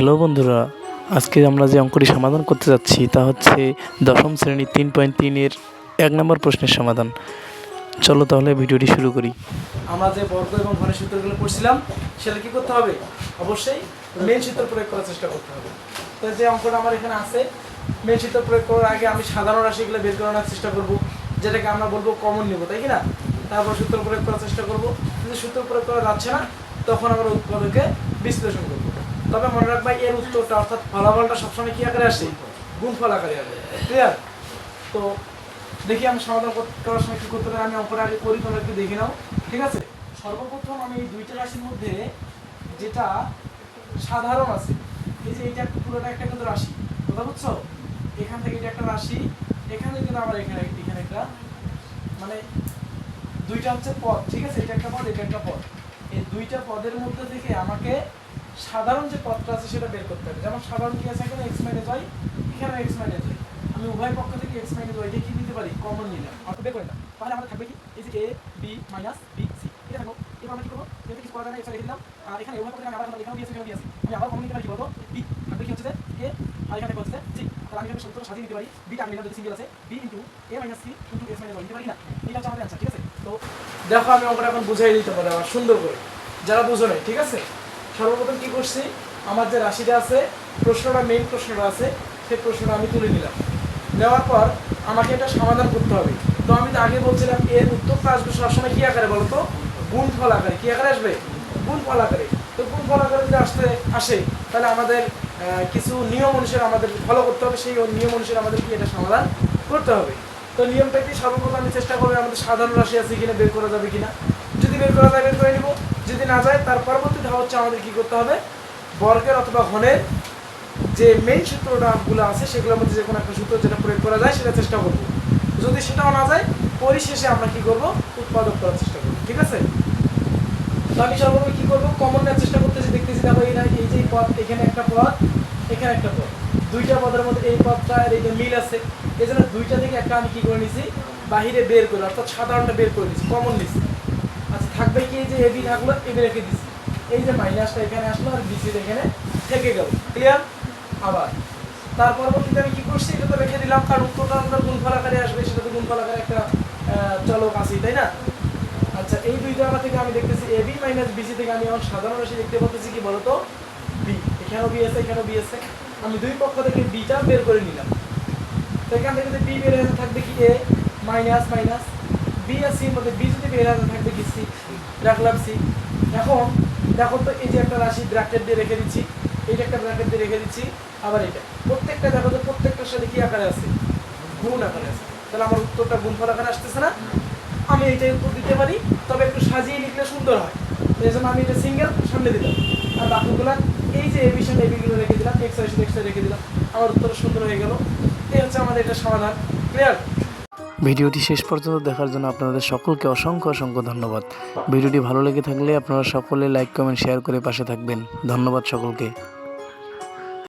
Hello বন্ধুরা, আজকে আমরা যে অঙ্কটি সমাধান করতে যাচ্ছি তা হচ্ছে দশম শ্রেণী 3.3-এর 1 নম্বর প্রশ্নের সমাধান। চলো তাহলে ভিডিওটি শুরু করি। আমরা যে বর্গ এবং ঘনের সূত্রগুলো পড়ছিলাম সেটা কি করতে হবে? অবশ্যই মেন সূত্র প্রয়োগ করার চেষ্টা করতে হবে। তো যে অঙ্কটা আমার এখানে আছে, মেন সূত্র প্রয়োগ করার আগে আমি সাধারণ রাশিগুলো বের করানোর চেষ্টা করব, যেটাকে আমরা বলবো কমন নিব, তাই কি না? তারপর সূত্র প্রয়োগ করার চেষ্টা করব। যদি সূত্র প্রয়োগ করা যাচ্ছে না তখন আমরা উৎপাদকে বিশ্লেষণ করব। তবে মনে রাখবা এর উত্তরটা অর্থাৎ ফলাফলটা সবসময় কি আকারে আসে? গুণফল আকারে আসে। ক্লিয়ার? তো দেখি আমি সমাধান করার সময় কি করতে পারি। আমি অঙ্কটা আগে করি, তোমরা একটু দেখে নাও, ঠিক আছে? সর্বপ্রথম আমি এই দুইটা রাশির মধ্যে যেটা সাধারণ আছে, এই যে এটা পুরোটা একটা কিন্তু রাশি, কথা বুঝছো? এখান থেকে এটা একটা রাশি, এখানে কিন্তু আবার এখানে একটা, মানে দুইটা হচ্ছে পদ, ঠিক আছে? এটা একটা পদ, এটা একটা পদ। এই দুইটা পদের মধ্যে থেকে আমাকে সাধারণ যে পদটা আছে সেটা বের করতে হবে। যেমন সাধারণ কি আছে, এখানে x মাইনাস y, এখানে x মাইনাস y। আমি উভয় পক্ষ থেকে x মাইনাস y কে কি নিতে পারি? কমন নিলাম, অর্থাৎ বের করে নিলাম। তাহলে আমাদের থাকবে কি? এই যে a b minus b c, এটা থাকলো। এবার আমরা কি করব? এতে কিছু করা যায় না, x রেখে দিলাম। আর এখানে উভয় পক্ষ থেকে আমি আবার এখানেও দিয়েছি, এখানেও দিয়েছি। আমি আবার কমন নিতে পারি কি বলতো? b থাকবে কি হচ্ছে যে a, আর এখানে হচ্ছে c। তাহলে আমি এখানে সূত্রটা সাজিয়ে নিতে পারি। b টা আমি নিলাম, যদি সিঙ্গেল আছে, b into a minus c into x minus y নিতে পারি না? এটা হচ্ছে আমাদের आंसर, ঠিক আছে? তো দেখো আমি অঙ্কটা এখন বুঝাই দিতে পারি আবার সুন্দর করে, যারা বুঝো নাই, ঠিক আছে? সর্বপ্রথম কি করছি, আমার যে রাশিটা আছে, প্রশ্নটা মেইন প্রশ্নটা আছে, সেই প্রশ্নটা আমি তুলে নিলাম। নেওয়ার পর আমাকে এটা সমাধান করতে হবে। তো আমি তো আগে বলছিলাম এর উত্তরটা আসবে সবসময় কি আকারে বলো তো? গুণফল আকারে। কি আকারে আসবে? গুণফল আকারে। তো গুণফল আকারে যদি আসে তাহলে আমাদের কিছু নিয়ম অনুসারে আমাদের ফলো করতে হবে, সেই নিয়ম অনুসারে আমাদের কি এটা সমাধান করতে হবে। তো নিয়মটা কি? সর্বপ্রথম আমি চেষ্টা করবো আমাদের সাধারণ রাশি আছে কিনা বের করা যাবে কিনা। যদি বের করা যায় বের করে নিব, যদি না যায় তার পরবর্তী ধাপ হচ্ছে আমাদের কি করতে হবে, বর্গের অথবা ঘনের যে মেইন সূত্রগুলো আছে সেগুলোর মধ্যে যে কোনো একটা সূত্র যেটা প্রয়োগ করা যায় সেটা চেষ্টা করব। যদি সেটাও না যায় পরিশেষে আমরা কি করব, উৎপাদক করার চেষ্টা করব, ঠিক আছে? তো আমি সর্বপ্রথম কি করব, কমন নেওয়ার চেষ্টা করতেছি। দেখতেছি দেখো এই যে পদ, এখানে একটা পদ, এখানে একটা পদ, দুইটা পদের মধ্যে এই পদটা আর এইটা মিল আছে, এই জন্য দুইটা থেকে একটা আমি কি করে নিছি, বাহিরে বের করে, অর্থাৎ সাধারণটা বের করে নিছি, কমন নিছি। আচ্ছা থাকবে কি, এই যে এবি থাকলো, এবি রেখে দিছি, এই যে মাইনাসটা এখানে আসলো আর বিসি এখানে থেকে গেল। ক্লিয়ার? আবার তার পরবর্তীতে আমি কি করছি, এটা তো রেখে দিলাম, কারণ উত্তরটা আমাদের গুণফল আকারে আসবে, সেটা তো গুণফল আকারে একটা চলক আছে, তাই না? আচ্ছা এই দুই জায়গা থেকে আমি দেখতেছি এবি মাইনাস বিসি থেকে আমি আমার সাধারণ রাশি দেখতে পাচ্ছি কি বলতো, বি। এখানেও বি আছে, এখানেও বি আছে। আমি দুই পক্ষ থেকে বিটা বের করে নিলাম। তো এখান থেকে যদি বি বের হয়ে থাকবে কি এ মাইনাস মাইনাস, বি আর সির মধ্যে বি যদি বের হয়ে থাকবে কি সি, রাখলাম সি। এখন দেখো তো এই যে একটা রাশি ব্র্যাকেট দিয়ে রেখে দিচ্ছি, এইটা একটা ব্র্যাকেট দিয়ে রেখে দিচ্ছি, আবার এটা প্রত্যেকটা দেখো তো প্রত্যেকটার সাথে কি আকারে আছে, গুণ আকারে আছে। তাহলে আমার উত্তরটা গুণফল আকারে আসতেছে না? আমি এইটাই উত্তর দিতে পারি, তবে একটু সাজিয়ে লিখলে সুন্দর হয়। এই জন্য আমি এটা সিঙ্গেল সামনে দিলাম, আর বাকিগুলো এই যে এবি সামনে এবিগুলো রেখে দিলাম, এক্স ওয়াই সাথে এক্স ওয়াই রেখে দিলাম, আমার উত্তর সুন্দর হয়ে গেল। এই হচ্ছে আমাদের এটা সমাধান। ক্লিয়ার? ভিডিওটি শেষ পর্যন্ত দেখার জন্য আপনাদের সকলকে অসংখ্য ধন্যবাদ। ভিডিওটি ভালো লেগে থাকলে আপনারা সকলে লাইক, কমেন্ট, শেয়ার করে পাশে থাকবেন। ধন্যবাদ সকলকে।